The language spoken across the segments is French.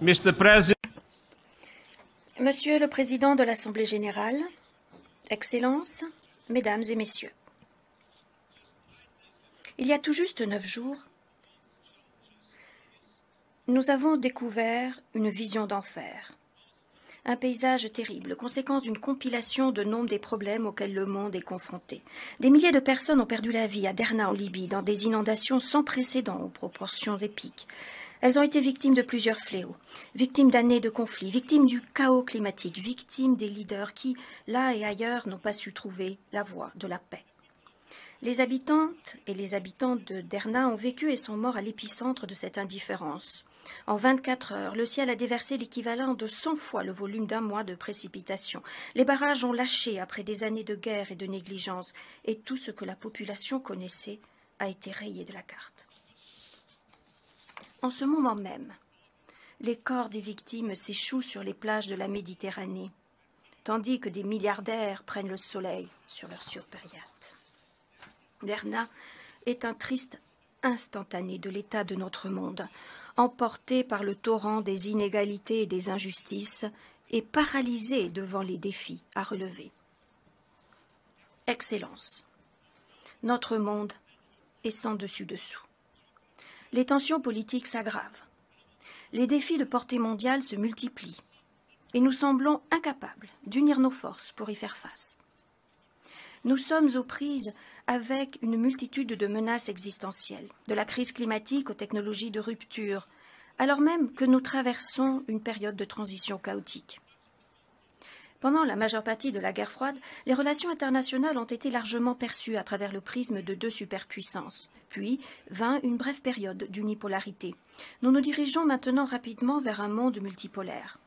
Mr. President. Monsieur le Président de l'Assemblée générale, Excellences, Mesdames et Messieurs, il y a tout juste 9 jours, nous avons découvert une vision d'enfer, un paysage terrible, conséquence d'une compilation de nombre des problèmes auxquels le monde est confronté. Des milliers de personnes ont perdu la vie à Derna en Libye, dans des inondations sans précédent aux proportions épiques. Elles ont été victimes de plusieurs fléaux, victimes d'années de conflits, victimes du chaos climatique, victimes des leaders qui, là et ailleurs, n'ont pas su trouver la voie de la paix. Les habitantes et les habitants de Derna ont vécu et sont morts à l'épicentre de cette indifférence. En 24 heures, le ciel a déversé l'équivalent de 100 fois le volume d'un mois de précipitations. Les barrages ont lâché après des années de guerre et de négligence, et tout ce que la population connaissait a été rayé de la carte. En ce moment même, les corps des victimes s'échouent sur les plages de la Méditerranée, tandis que des milliardaires prennent le soleil sur leurs super-yachts. Derna est un triste instantané de l'état de notre monde, emporté par le torrent des inégalités et des injustices et paralysé devant les défis à relever. Excellence, notre monde est sans dessus-dessous. Les tensions politiques s'aggravent. Les défis de portée mondiale se multiplient et nous semblons incapables d'unir nos forces pour y faire face. Nous sommes aux prises avec une multitude de menaces existentielles, de la crise climatique aux technologies de rupture, alors même que nous traversons une période de transition chaotique. Pendant la majeure partie de la guerre froide, les relations internationales ont été largement perçues à travers le prisme de deux superpuissances. Puis vint une brève période d'unipolarité. Nous nous dirigeons maintenant rapidement vers un monde multipolaire.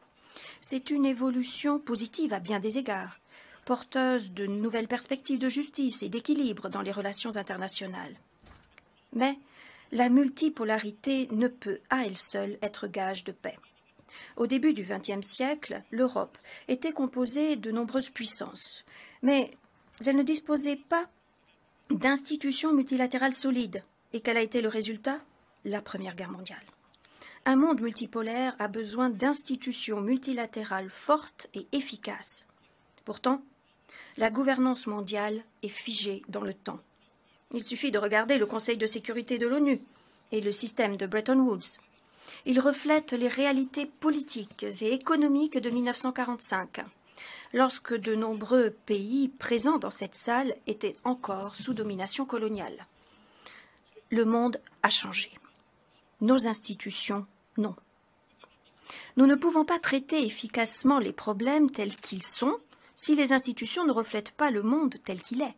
C'est une évolution positive à bien des égards, porteuse de nouvelles perspectives de justice et d'équilibre dans les relations internationales. Mais la multipolarité ne peut à elle seule être gage de paix. Au début du XXe siècle, l'Europe était composée de nombreuses puissances, mais elle ne disposait pas d'institutions multilatérales solides. Et quel a été le résultat? La Première Guerre mondiale. Un monde multipolaire a besoin d'institutions multilatérales fortes et efficaces. Pourtant, la gouvernance mondiale est figée dans le temps. Il suffit de regarder le Conseil de sécurité de l'ONU et le système de Bretton Woods. Il reflète les réalités politiques et économiques de 1945, lorsque de nombreux pays présents dans cette salle étaient encore sous domination coloniale. Le monde a changé. Nos institutions, non. Nous ne pouvons pas traiter efficacement les problèmes tels qu'ils sont si les institutions ne reflètent pas le monde tel qu'il est.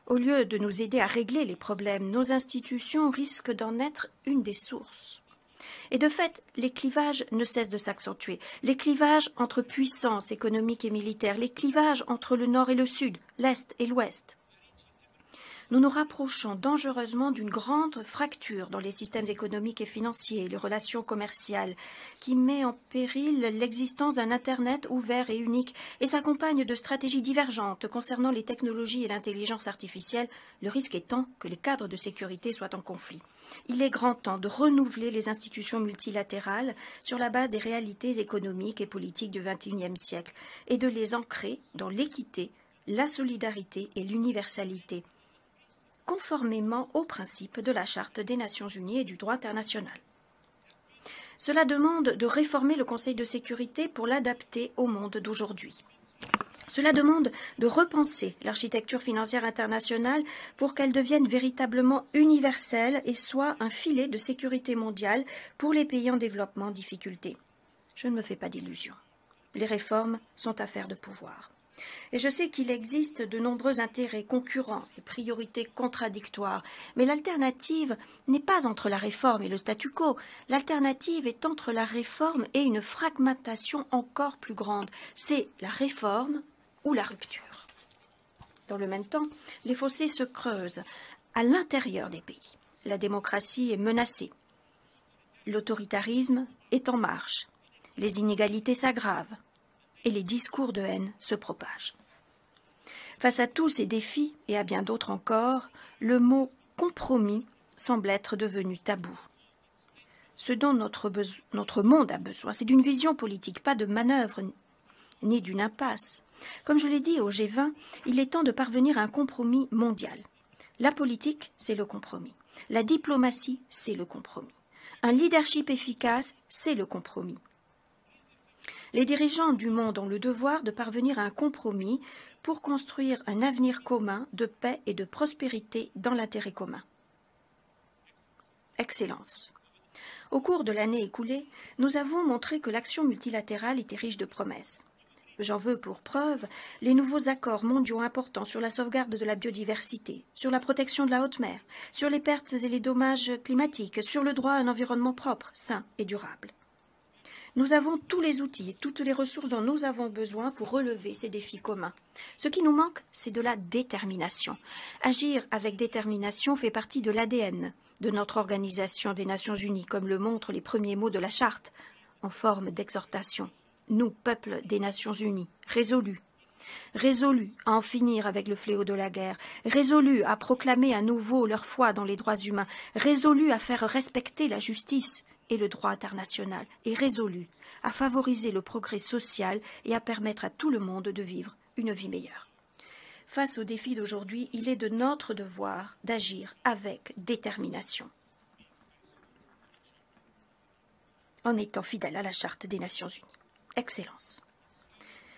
Au lieu de nous aider à régler les problèmes, nos institutions risquent d'en être une des sources. Et de fait, les clivages ne cessent de s'accentuer. Les clivages entre puissances économiques et militaires, les clivages entre le Nord et le Sud, l'Est et l'Ouest. Nous nous rapprochons dangereusement d'une grande fracture dans les systèmes économiques et financiers, les relations commerciales, qui met en péril l'existence d'un Internet ouvert et unique et s'accompagne de stratégies divergentes concernant les technologies et l'intelligence artificielle, le risque étant que les cadres de sécurité soient en conflit. Il est grand temps de renouveler les institutions multilatérales sur la base des réalités économiques et politiques du XXIe siècle et de les ancrer dans l'équité, la solidarité et l'universalité, conformément aux principes de la Charte des Nations Unies et du droit international. Cela demande de réformer le Conseil de sécurité pour l'adapter au monde d'aujourd'hui. Cela demande de repenser l'architecture financière internationale pour qu'elle devienne véritablement universelle et soit un filet de sécurité mondiale pour les pays en développement en difficulté. Je ne me fais pas d'illusions. Les réformes sont affaires de pouvoir. Et je sais qu'il existe de nombreux intérêts concurrents et priorités contradictoires, mais l'alternative n'est pas entre la réforme et le statu quo. L'alternative est entre la réforme et une fragmentation encore plus grande. C'est la réforme ou la rupture. Dans le même temps, les fossés se creusent à l'intérieur des pays. La démocratie est menacée. L'autoritarisme est en marche. Les inégalités s'aggravent. Et les discours de haine se propagent. Face à tous ces défis, et à bien d'autres encore, le mot « compromis » semble être devenu tabou. Ce dont notre monde a besoin, c'est d'une vision politique, pas de manœuvre ni d'une impasse. Comme je l'ai dit au G20, il est temps de parvenir à un compromis mondial. La politique, c'est le compromis. La diplomatie, c'est le compromis. Un leadership efficace, c'est le compromis. Les dirigeants du monde ont le devoir de parvenir à un compromis pour construire un avenir commun de paix et de prospérité dans l'intérêt commun. Excellence. Au cours de l'année écoulée, nous avons montré que l'action multilatérale était riche de promesses. J'en veux pour preuve les nouveaux accords mondiaux importants sur la sauvegarde de la biodiversité, sur la protection de la haute mer, sur les pertes et les dommages climatiques, sur le droit à un environnement propre, sain et durable. Nous avons tous les outils et toutes les ressources dont nous avons besoin pour relever ces défis communs. Ce qui nous manque, c'est de la détermination. Agir avec détermination fait partie de l'ADN de notre Organisation des Nations Unies, comme le montrent les premiers mots de la Charte, en forme d'exhortation. Nous, peuple des Nations Unies, résolus à en finir avec le fléau de la guerre, résolus à proclamer à nouveau leur foi dans les droits humains, résolus à faire respecter la justice et le droit international, et résolus à favoriser le progrès social et à permettre à tout le monde de vivre une vie meilleure. Face aux défis d'aujourd'hui, il est de notre devoir d'agir avec détermination, en étant fidèle à la Charte des Nations Unies. Excellence.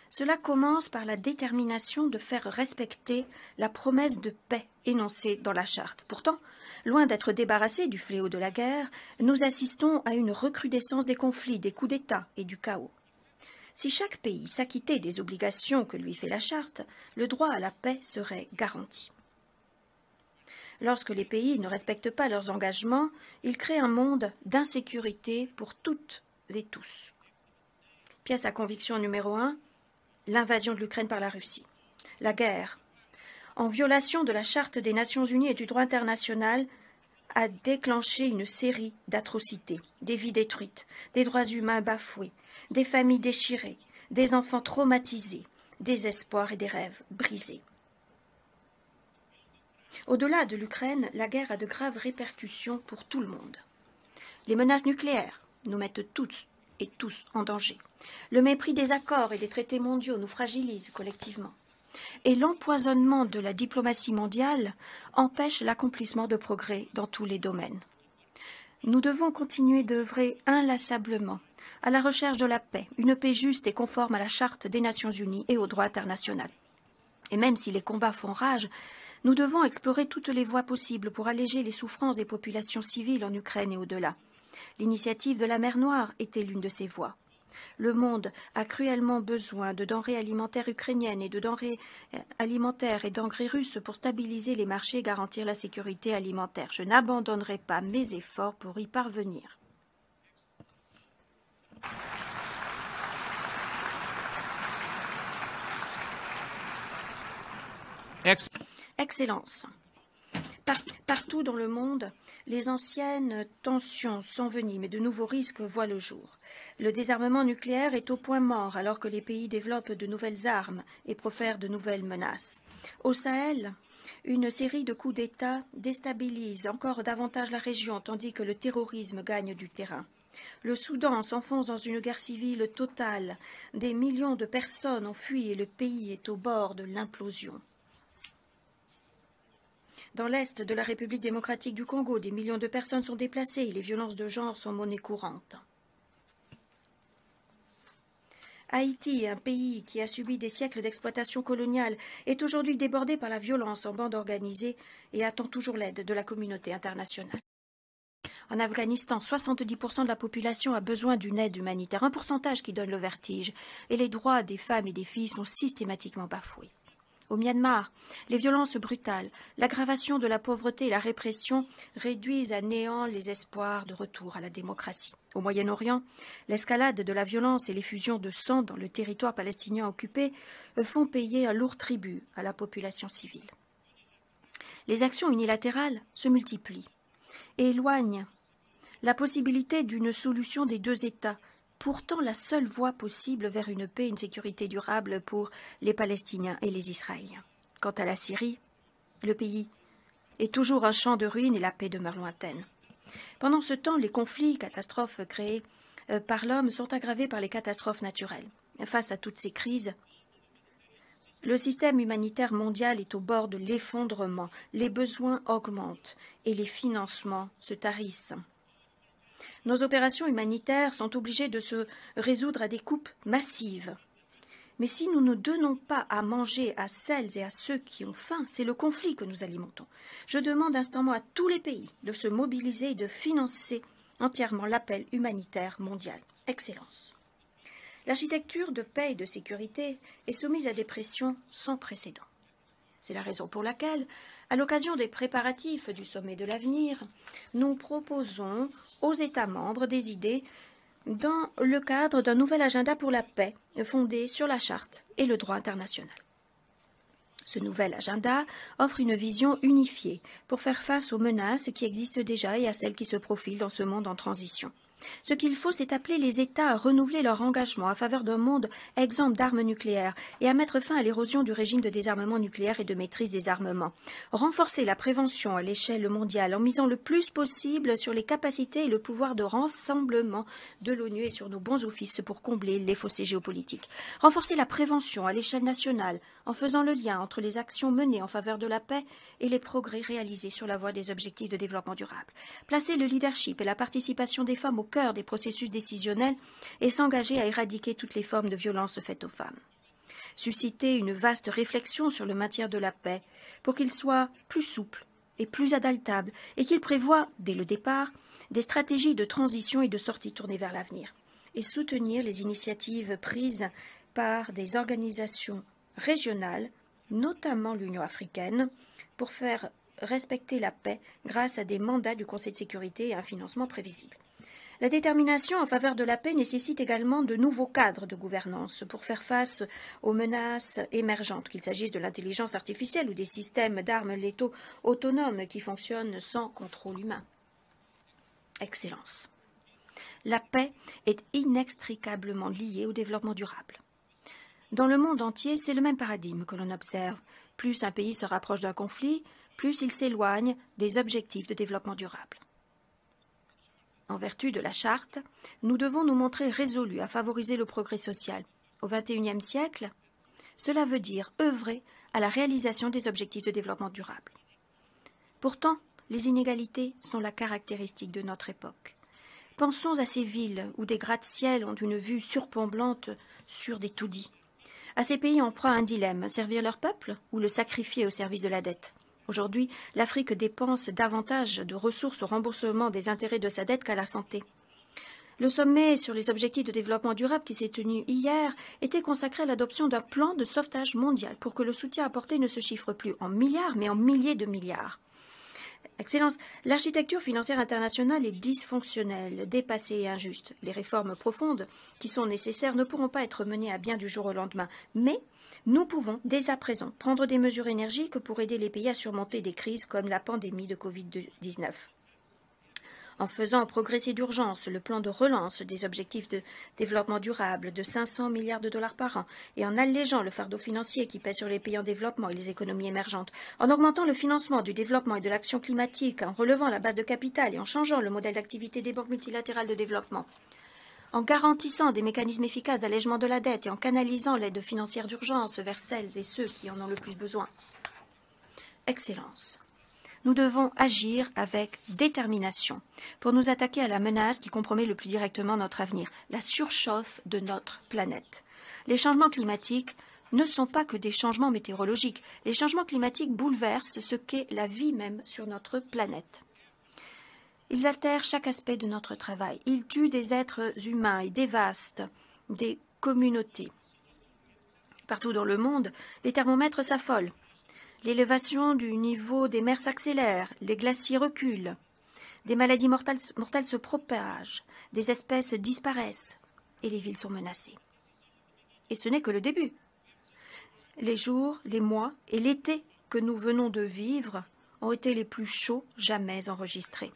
Cela commence par la détermination de faire respecter la promesse de paix énoncée dans la Charte. Pourtant, loin d'être débarrassés du fléau de la guerre, nous assistons à une recrudescence des conflits, des coups d'État et du chaos. Si chaque pays s'acquittait des obligations que lui fait la Charte, le droit à la paix serait garanti. Lorsque les pays ne respectent pas leurs engagements, ils créent un monde d'insécurité pour toutes et tous. Pièce à conviction numéro 1, l'invasion de l'Ukraine par la Russie. La guerre, en violation de la Charte des Nations Unies et du droit international, a déclenché une série d'atrocités, des vies détruites, des droits humains bafoués, des familles déchirées, des enfants traumatisés, des espoirs et des rêves brisés. Au-delà de l'Ukraine, la guerre a de graves répercussions pour tout le monde. Les menaces nucléaires nous mettent toutes et tous en danger. Le mépris des accords et des traités mondiaux nous fragilise collectivement. Et l'empoisonnement de la diplomatie mondiale empêche l'accomplissement de progrès dans tous les domaines. Nous devons continuer d'œuvrer inlassablement à la recherche de la paix, une paix juste et conforme à la Charte des Nations Unies et au droit international. Et même si les combats font rage, nous devons explorer toutes les voies possibles pour alléger les souffrances des populations civiles en Ukraine et au-delà. L'initiative de la mer Noire était l'une de ces voies. Le monde a cruellement besoin de denrées alimentaires ukrainiennes et de denrées alimentaires et d'engrais russes pour stabiliser les marchés et garantir la sécurité alimentaire. Je n'abandonnerai pas mes efforts pour y parvenir. Excellence. Partout dans le monde, les anciennes tensions s'enveniment et de nouveaux risques voient le jour. Le désarmement nucléaire est au point mort alors que les pays développent de nouvelles armes et profèrent de nouvelles menaces. Au Sahel, une série de coups d'État déstabilise encore davantage la région tandis que le terrorisme gagne du terrain. Le Soudan s'enfonce dans une guerre civile totale. Des millions de personnes ont fui et le pays est au bord de l'implosion. Dans l'est de la République démocratique du Congo, des millions de personnes sont déplacées et les violences de genre sont monnaie courante. Haïti, un pays qui a subi des siècles d'exploitation coloniale, est aujourd'hui débordé par la violence en bande organisée et attend toujours l'aide de la communauté internationale. En Afghanistan, 70% de la population a besoin d'une aide humanitaire, un pourcentage qui donne le vertige, et les droits des femmes et des filles sont systématiquement bafoués. Au Myanmar, les violences brutales, l'aggravation de la pauvreté et la répression réduisent à néant les espoirs de retour à la démocratie. Au Moyen-Orient, l'escalade de la violence et l'effusion de sang dans le territoire palestinien occupé font payer un lourd tribut à la population civile. Les actions unilatérales se multiplient et éloignent la possibilité d'une solution des deux États, pourtant la seule voie possible vers une paix et une sécurité durable pour les Palestiniens et les Israéliens. Quant à la Syrie, le pays est toujours un champ de ruines et la paix demeure lointaine. Pendant ce temps, les conflits, catastrophes créées par l'homme sont aggravés par les catastrophes naturelles. Face à toutes ces crises, le système humanitaire mondial est au bord de l'effondrement, les besoins augmentent et les financements se tarissent. Nos opérations humanitaires sont obligées de se résoudre à des coupes massives. Mais si nous ne donnons pas à manger à celles et à ceux qui ont faim, c'est le conflit que nous alimentons. Je demande instamment à tous les pays de se mobiliser et de financer entièrement l'appel humanitaire mondial. Excellence. L'architecture de paix et de sécurité est soumise à des pressions sans précédent. C'est la raison pour laquelle, à l'occasion des préparatifs du sommet de l'avenir, nous proposons aux États membres des idées dans le cadre d'un nouvel agenda pour la paix fondé sur la Charte et le droit international. Ce nouvel agenda offre une vision unifiée pour faire face aux menaces qui existent déjà et à celles qui se profilent dans ce monde en transition. Ce qu'il faut, c'est appeler les États à renouveler leur engagement en faveur d'un monde exempt d'armes nucléaires et à mettre fin à l'érosion du régime de désarmement nucléaire et de maîtrise des armements. Renforcer la prévention à l'échelle mondiale en misant le plus possible sur les capacités et le pouvoir de rassemblement de l'ONU et sur nos bons offices pour combler les fossés géopolitiques. Renforcer la prévention à l'échelle nationale en faisant le lien entre les actions menées en faveur de la paix et les progrès réalisés sur la voie des objectifs de développement durable. Placer le leadership et la participation des femmes au cœur des processus décisionnels et s'engager à éradiquer toutes les formes de violence faites aux femmes. Susciter une vaste réflexion sur le maintien de la paix pour qu'il soit plus souple et plus adaptable et qu'il prévoie, dès le départ, des stratégies de transition et de sortie tournées vers l'avenir. Et soutenir les initiatives prises par des organisations régionales, notamment l'Union africaine, pour faire respecter la paix grâce à des mandats du Conseil de sécurité et un financement prévisible. La détermination en faveur de la paix nécessite également de nouveaux cadres de gouvernance pour faire face aux menaces émergentes, qu'il s'agisse de l'intelligence artificielle ou des systèmes d'armes létaux autonomes qui fonctionnent sans contrôle humain. Excellence. La paix est inextricablement liée au développement durable. Dans le monde entier, c'est le même paradigme que l'on observe. Plus un pays se rapproche d'un conflit, plus il s'éloigne des objectifs de développement durable. En vertu de la Charte, nous devons nous montrer résolus à favoriser le progrès social. Au XXIe siècle, cela veut dire œuvrer à la réalisation des objectifs de développement durable. Pourtant, les inégalités sont la caractéristique de notre époque. Pensons à ces villes où des gratte-ciel ont une vue surplombante sur des taudis. À ces pays en proie à un dilemme, servir leur peuple ou le sacrifier au service de la dette. Aujourd'hui, l'Afrique dépense davantage de ressources au remboursement des intérêts de sa dette qu'à la santé. Le sommet sur les objectifs de développement durable qui s'est tenu hier était consacré à l'adoption d'un plan de sauvetage mondial pour que le soutien apporté ne se chiffre plus en milliards mais en milliers de milliards. Excellence, l'architecture financière internationale est dysfonctionnelle, dépassée et injuste. Les réformes profondes qui sont nécessaires ne pourront pas être menées à bien du jour au lendemain. Mais nous pouvons, dès à présent, prendre des mesures énergiques pour aider les pays à surmonter des crises comme la pandémie de Covid-19. En faisant progresser d'urgence le plan de relance des objectifs de développement durable de 500 milliards de dollars par an et en allégeant le fardeau financier qui pèse sur les pays en développement et les économies émergentes, en augmentant le financement du développement et de l'action climatique, en relevant la base de capital et en changeant le modèle d'activité des banques multilatérales de développement, en garantissant des mécanismes efficaces d'allègement de la dette et en canalisant l'aide financière d'urgence vers celles et ceux qui en ont le plus besoin. Excellence. Nous devons agir avec détermination pour nous attaquer à la menace qui compromet le plus directement notre avenir, la surchauffe de notre planète. Les changements climatiques ne sont pas que des changements météorologiques. Les changements climatiques bouleversent ce qu'est la vie même sur notre planète. Ils altèrent chaque aspect de notre travail. Ils tuent des êtres humains et dévastent des communautés. Partout dans le monde, les thermomètres s'affolent. L'élévation du niveau des mers s'accélère, les glaciers reculent, des maladies mortelles se propagent, des espèces disparaissent et les villes sont menacées. Et ce n'est que le début. Les jours, les mois et l'été que nous venons de vivre ont été les plus chauds jamais enregistrés.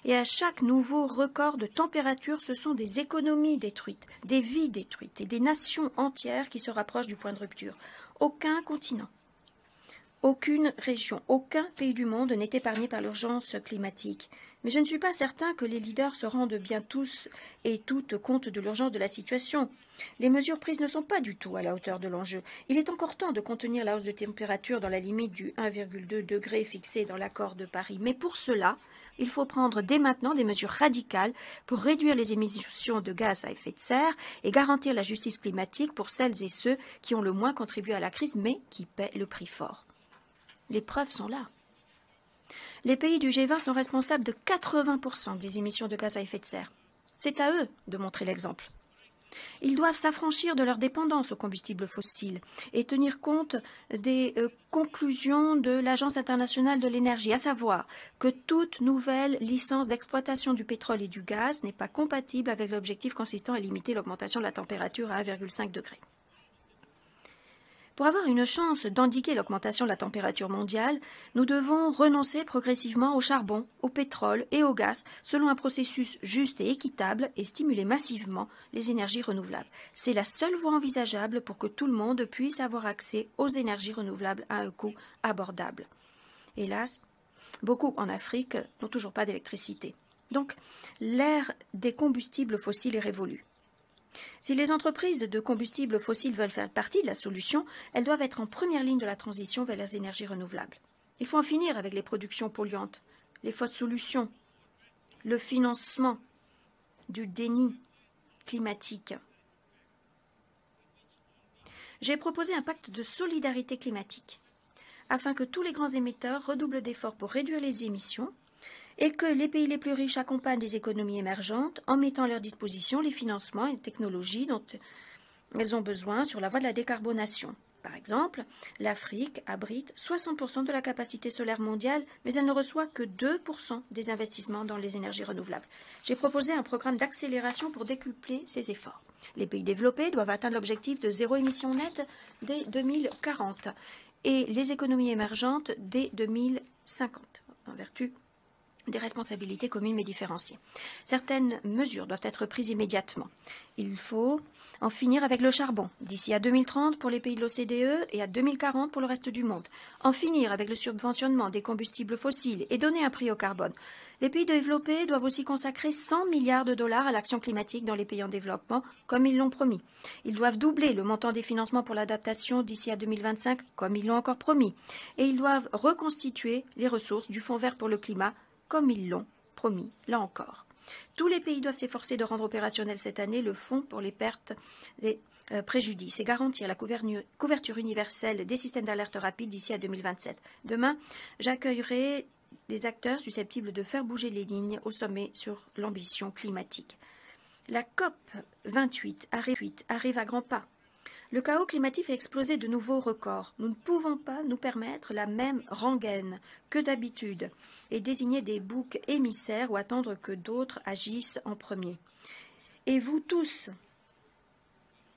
Et à chaque nouveau record de température, ce sont des économies détruites, des vies détruites et des nations entières qui se rapprochent du point de rupture. Aucun continent, Aucune région, aucun pays du monde n'est épargné par l'urgence climatique. Mais je ne suis pas certain que les leaders se rendent bien tous et toutes compte de l'urgence de la situation. Les mesures prises ne sont pas du tout à la hauteur de l'enjeu. Il est encore temps de contenir la hausse de température dans la limite du 1,2 degré fixée dans l'accord de Paris. Mais pour cela, il faut prendre dès maintenant des mesures radicales pour réduire les émissions de gaz à effet de serre et garantir la justice climatique pour celles et ceux qui ont le moins contribué à la crise mais qui paient le prix fort. Les preuves sont là. Les pays du G20 sont responsables de 80% des émissions de gaz à effet de serre. C'est à eux de montrer l'exemple. Ils doivent s'affranchir de leur dépendance aux combustibles fossiles et tenir compte des conclusions de l'Agence internationale de l'énergie, à savoir que toute nouvelle licence d'exploitation du pétrole et du gaz n'est pas compatible avec l'objectif consistant à limiter l'augmentation de la température à 1,5 degré. Pour avoir une chance d'endiguer l'augmentation de la température mondiale, nous devons renoncer progressivement au charbon, au pétrole et au gaz selon un processus juste et équitable et stimuler massivement les énergies renouvelables. C'est la seule voie envisageable pour que tout le monde puisse avoir accès aux énergies renouvelables à un coût abordable. Hélas, beaucoup en Afrique n'ont toujours pas d'électricité. Donc, l'ère des combustibles fossiles est révolue. Si les entreprises de combustibles fossiles veulent faire partie de la solution, elles doivent être en première ligne de la transition vers les énergies renouvelables. Il faut en finir avec les productions polluantes, les fausses solutions, le financement du déni climatique. J'ai proposé un pacte de solidarité climatique afin que tous les grands émetteurs redoublent d'efforts pour réduire les émissions et que les pays les plus riches accompagnent les économies émergentes en mettant à leur disposition les financements et les technologies dont elles ont besoin sur la voie de la décarbonation. Par exemple, l'Afrique abrite 60% de la capacité solaire mondiale, mais elle ne reçoit que 2% des investissements dans les énergies renouvelables. J'ai proposé un programme d'accélération pour décupler ces efforts. Les pays développés doivent atteindre l'objectif de zéro émission nette dès 2040 et les économies émergentes dès 2050, en vertu des responsabilités communes mais différenciées. Certaines mesures doivent être prises immédiatement. Il faut en finir avec le charbon, d'ici à 2030 pour les pays de l'OCDE et à 2040 pour le reste du monde. En finir avec le subventionnement des combustibles fossiles et donner un prix au carbone. Les pays développés doivent aussi consacrer 100 milliards de dollars à l'action climatique dans les pays en développement, comme ils l'ont promis. Ils doivent doubler le montant des financements pour l'adaptation d'ici à 2025, comme ils l'ont encore promis. Et ils doivent reconstituer les ressources du Fonds vert pour le climat, comme ils l'ont promis, là encore. Tous les pays doivent s'efforcer de rendre opérationnel cette année le fonds pour les pertes des préjudices et garantir la couverture universelle des systèmes d'alerte rapide d'ici à 2027. Demain, j'accueillerai des acteurs susceptibles de faire bouger les lignes au sommet sur l'ambition climatique. La COP 28 arrive à grands pas. Le chaos climatique fait exploser de nouveaux records. Nous ne pouvons pas nous permettre la même rengaine que d'habitude et désigner des boucs émissaires ou attendre que d'autres agissent en premier. Et vous tous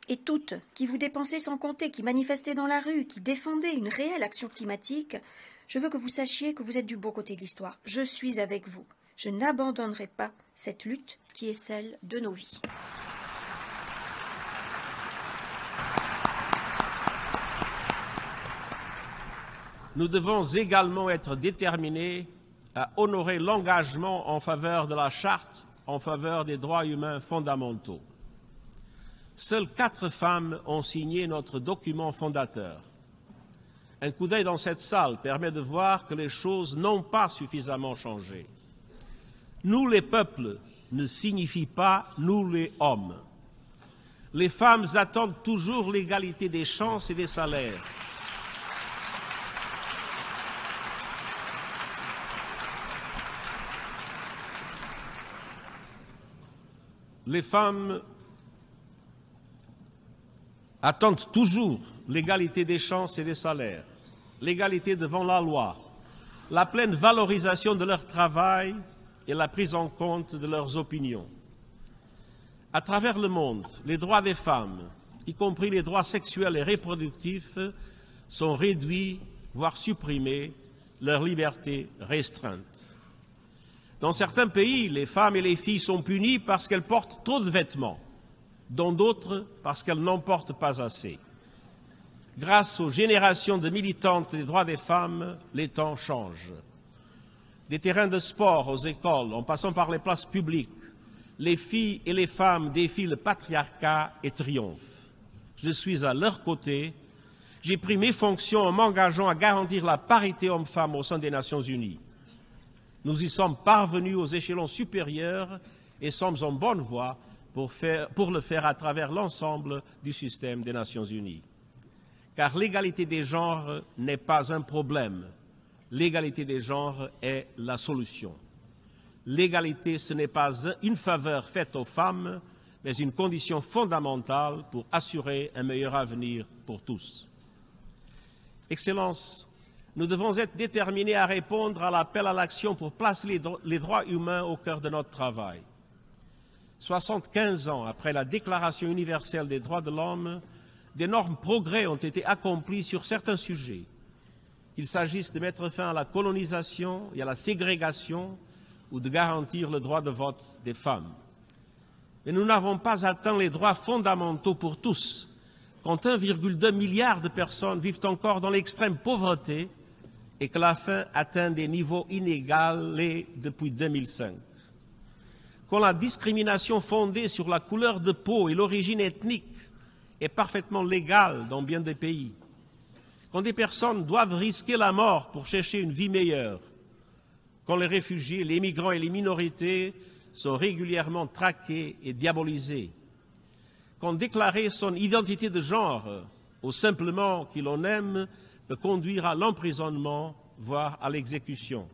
et toutes qui vous dépensez sans compter, qui manifestez dans la rue, qui défendez une réelle action climatique, je veux que vous sachiez que vous êtes du bon côté de l'histoire. Je suis avec vous. Je n'abandonnerai pas cette lutte qui est celle de nos vies. Nous devons également être déterminés à honorer l'engagement en faveur de la Charte, en faveur des droits humains fondamentaux. Seules 4 femmes ont signé notre document fondateur. Un coup d'œil dans cette salle permet de voir que les choses n'ont pas suffisamment changé. Nous, les peuples, ne signifie pas nous, les hommes. Les femmes attendent toujours l'égalité des chances et des salaires. Les femmes attendent toujours l'égalité des chances et des salaires, l'égalité devant la loi, la pleine valorisation de leur travail et la prise en compte de leurs opinions. À travers le monde, les droits des femmes, y compris les droits sexuels et reproductifs, sont réduits, voire supprimés, leur liberté restreinte. Dans certains pays, les femmes et les filles sont punies parce qu'elles portent trop de vêtements, dans d'autres parce qu'elles n'en portent pas assez. Grâce aux générations de militantes des droits des femmes, les temps changent. Des terrains de sport aux écoles, en passant par les places publiques, les filles et les femmes défient le patriarcat et triomphent. Je suis à leur côté. J'ai pris mes fonctions en m'engageant à garantir la parité homme-femme au sein des Nations Unies. Nous y sommes parvenus aux échelons supérieurs et sommes en bonne voie pour le faire à travers l'ensemble du système des Nations Unies. Car l'égalité des genres n'est pas un problème. L'égalité des genres est la solution. L'égalité, ce n'est pas une faveur faite aux femmes, mais une condition fondamentale pour assurer un meilleur avenir pour tous. Excellences, nous devons être déterminés à répondre à l'appel à l'action pour placer les droits humains au cœur de notre travail. 75 ans après la Déclaration universelle des droits de l'homme, d'énormes progrès ont été accomplis sur certains sujets. Qu'il s'agisse de mettre fin à la colonisation et à la ségrégation ou de garantir le droit de vote des femmes. Mais nous n'avons pas atteint les droits fondamentaux pour tous, quand 1,2 milliard de personnes vivent encore dans l'extrême pauvreté et que la faim atteint des niveaux inégalés depuis 2005. Quand la discrimination fondée sur la couleur de peau et l'origine ethnique est parfaitement légale dans bien des pays, quand des personnes doivent risquer la mort pour chercher une vie meilleure, quand les réfugiés, les migrants et les minorités sont régulièrement traqués et diabolisés, quand déclarer son identité de genre ou simplement qui l'on aime peut conduire à l'emprisonnement, voire à l'exécution,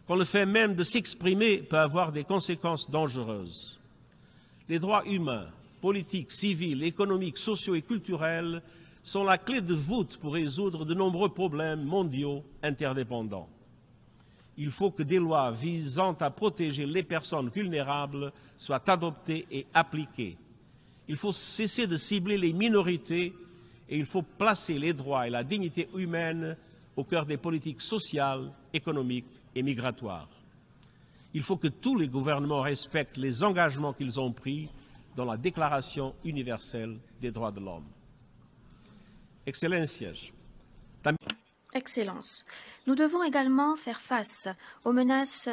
quand le fait même de s'exprimer peut avoir des conséquences dangereuses. Les droits humains, politiques, civils, économiques, sociaux et culturels sont la clé de voûte pour résoudre de nombreux problèmes mondiaux interdépendants. Il faut que des lois visant à protéger les personnes vulnérables soient adoptées et appliquées. Il faut cesser de cibler les minorités et il faut placer les droits et la dignité humaine au cœur des politiques sociales, économiques et migratoires. Il faut que tous les gouvernements respectent les engagements qu'ils ont pris dans la Déclaration universelle des droits de l'homme. Excellences, nous devons également faire face aux menaces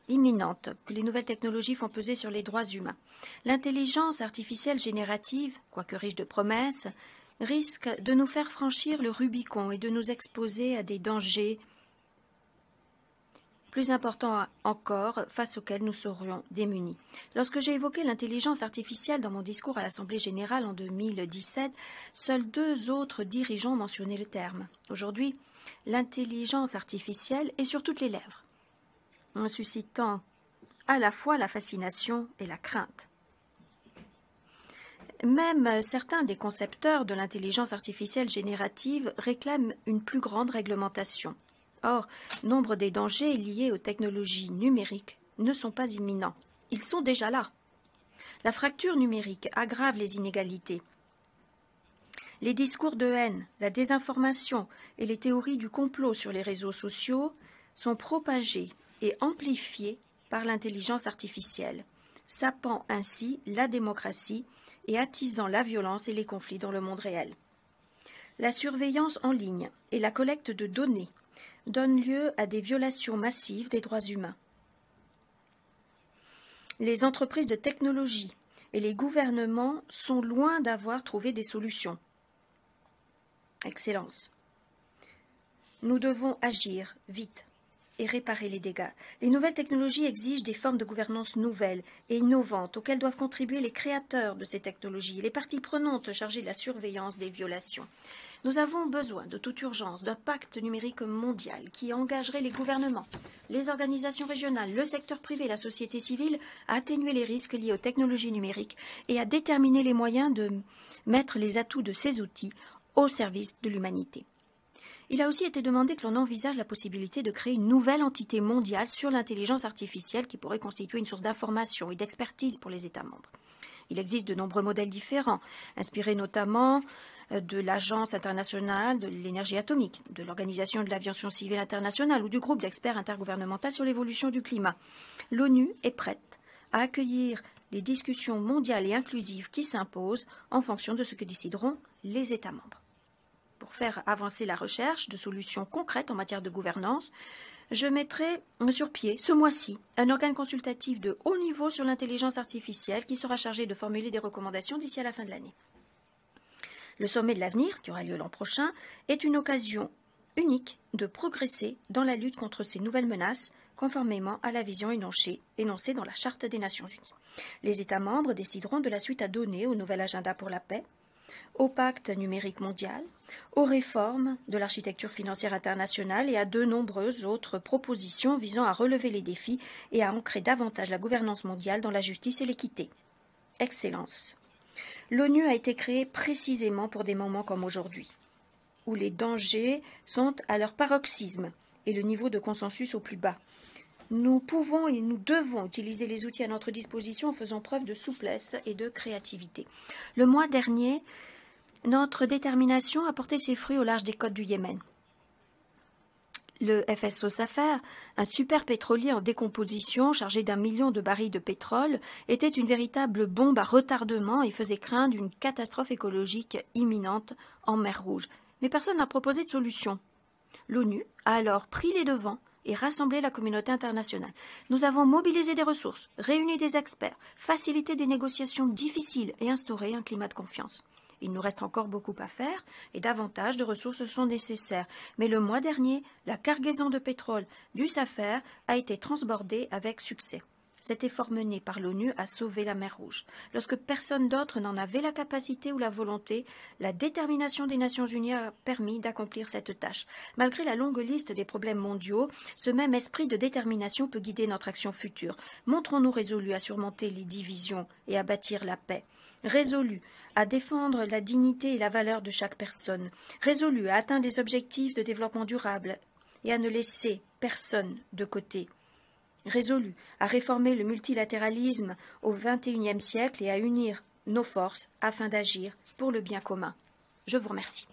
imminentes que les nouvelles technologies font peser sur les droits humains. L'intelligence artificielle générative, quoique riche de promesses, risque de nous faire franchir le Rubicon et de nous exposer à des dangers plus importants encore face auxquels nous serions démunis. Lorsque j'ai évoqué l'intelligence artificielle dans mon discours à l'Assemblée générale en 2017, seuls 2 autres dirigeants mentionnaient le terme. Aujourd'hui, l'intelligence artificielle est sur toutes les lèvres, en suscitant à la fois la fascination et la crainte. Même certains des concepteurs de l'intelligence artificielle générative réclament une plus grande réglementation. Or, nombre des dangers liés aux technologies numériques ne sont pas imminents. Ils sont déjà là. La fracture numérique aggrave les inégalités. Les discours de haine, la désinformation et les théories du complot sur les réseaux sociaux sont propagés et amplifiés par l'intelligence artificielle, sapant ainsi la démocratie et attisant la violence et les conflits dans le monde réel. La surveillance en ligne et la collecte de données donnent lieu à des violations massives des droits humains. Les entreprises de technologie et les gouvernements sont loin d'avoir trouvé des solutions. Excellences, nous devons agir vite et réparer les dégâts. Les nouvelles technologies exigent des formes de gouvernance nouvelles et innovantes auxquelles doivent contribuer les créateurs de ces technologies et les parties prenantes chargées de la surveillance des violations. Nous avons besoin de toute urgence d'un pacte numérique mondial qui engagerait les gouvernements, les organisations régionales, le secteur privé et la société civile à atténuer les risques liés aux technologies numériques et à déterminer les moyens de mettre les atouts de ces outils au service de l'humanité. Il a aussi été demandé que l'on envisage la possibilité de créer une nouvelle entité mondiale sur l'intelligence artificielle qui pourrait constituer une source d'information et d'expertise pour les États membres. Il existe de nombreux modèles différents, inspirés notamment de l'Agence internationale de l'énergie atomique, de l'Organisation de l'aviation civile internationale ou du groupe d'experts intergouvernemental sur l'évolution du climat. L'ONU est prête à accueillir les discussions mondiales et inclusives qui s'imposent en fonction de ce que décideront les États membres. pour faire avancer la recherche de solutions concrètes en matière de gouvernance, je mettrai sur pied ce mois-ci un organe consultatif de haut niveau sur l'intelligence artificielle qui sera chargé de formuler des recommandations d'ici à la fin de l'année. Le sommet de l'avenir, qui aura lieu l'an prochain, est une occasion unique de progresser dans la lutte contre ces nouvelles menaces, conformément à la vision énoncée dans la Charte des Nations Unies. Les États membres décideront de la suite à donner au nouvel agenda pour la paix, au pacte numérique mondial, aux réformes de l'architecture financière internationale et à de nombreuses autres propositions visant à relever les défis et à ancrer davantage la gouvernance mondiale dans la justice et l'équité. Excellence. L'ONU a été créée précisément pour des moments comme aujourd'hui, où les dangers sont à leur paroxysme et le niveau de consensus au plus bas. Nous pouvons et nous devons utiliser les outils à notre disposition en faisant preuve de souplesse et de créativité. Le mois dernier, notre détermination a porté ses fruits au large des côtes du Yémen. Le FSO Safer, un super pétrolier en décomposition chargé d'1 million de barils de pétrole, était une véritable bombe à retardement et faisait craindre une catastrophe écologique imminente en mer Rouge. Mais personne n'a proposé de solution. L'ONU a alors pris les devants et rassemblé la communauté internationale. Nous avons mobilisé des ressources, réuni des experts, facilité des négociations difficiles et instauré un climat de confiance. Il nous reste encore beaucoup à faire et davantage de ressources sont nécessaires. Mais le mois dernier, la cargaison de pétrole du Safer a été transbordée avec succès. Cet effort mené par l'ONU a sauvé la mer Rouge. Lorsque personne d'autre n'en avait la capacité ou la volonté, la détermination des Nations Unies a permis d'accomplir cette tâche. Malgré la longue liste des problèmes mondiaux, ce même esprit de détermination peut guider notre action future. Montrons-nous résolus à surmonter les divisions et à bâtir la paix. Résolus à défendre la dignité et la valeur de chaque personne. Résolus à atteindre les objectifs de développement durable et à ne laisser personne de côté. Résolus à réformer le multilatéralisme au XXIe siècle et à unir nos forces afin d'agir pour le bien commun. Je vous remercie.